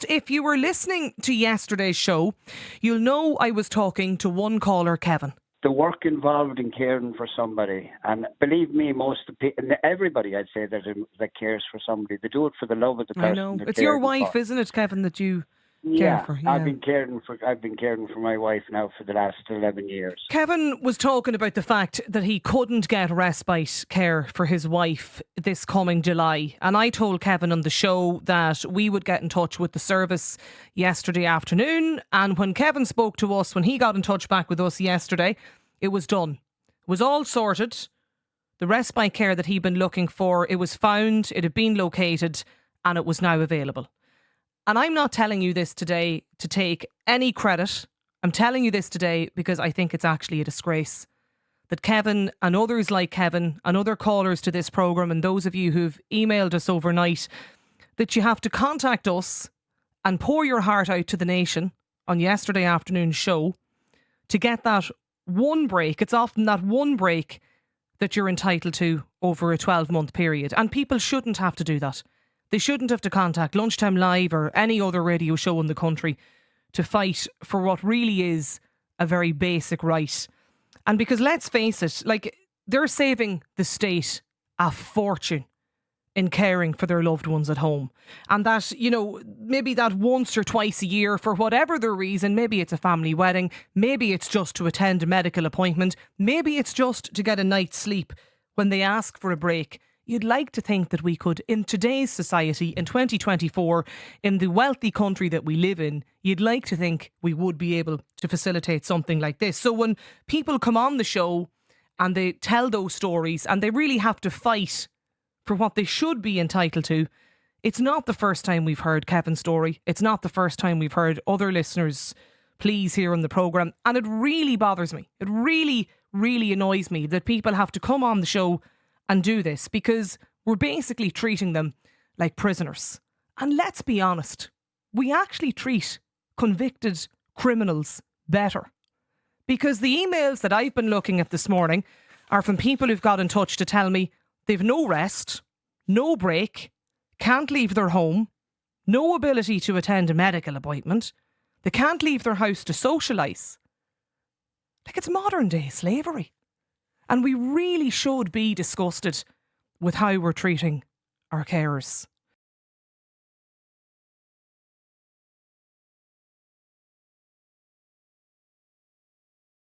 If you were listening to yesterday's show, you'll know I was talking to one caller, Kevin. The work involved in caring for somebody, and believe me, everybody, I'd say, that cares for somebody, they do it for the love of the person. I know. It's your wife, isn't it, Kevin, that you care for? Yeah, I've been caring for my wife now for the last 11 years. Kevin was talking about the fact that he couldn't get respite care for his wife this coming July. And I told Kevin on the show that we would get in touch with the service yesterday afternoon. And when Kevin spoke to us, when he got in touch back with us yesterday, it was done. It was all sorted. The respite care that he'd been looking for, it was found, it had been located, and it was now available. And I'm not telling you this today to take any credit. I'm telling you this today because I think it's actually a disgrace that Kevin and others like Kevin and other callers to this programme, and those of you who've emailed us overnight, that you have to contact us and pour your heart out to the nation on yesterday afternoon's show to get that one break. It's often that one break that you're entitled to over a 12-month period. And people shouldn't have to do that. They shouldn't have to contact Lunchtime Live or any other radio show in the country to fight for what really is a very basic right. And because let's face it, they're saving the state a fortune in caring for their loved ones at home. And that, maybe that once or twice a year for whatever the reason, maybe it's a family wedding, maybe it's just to attend a medical appointment, maybe it's just to get a night's sleep when they ask for a break. You'd like to think that we could, in today's society, in 2024, in the wealthy country that we live in, you'd like to think we would be able to facilitate something like this. So when people come on the show and they tell those stories and they really have to fight for what they should be entitled to, it's not the first time we've heard Kevin's story. It's not the first time we've heard other listeners' pleas here on the programme. And it really bothers me. It really, really annoys me that people have to come on the show and do this, because we're basically treating them like prisoners. And let's be honest, we actually treat convicted criminals better. Because the emails that I've been looking at this morning are from people who've got in touch to tell me they've no rest, no break, can't leave their home, no ability to attend a medical appointment, they can't leave their house to socialise. It's modern day slavery. And we really should be disgusted with how we're treating our carers.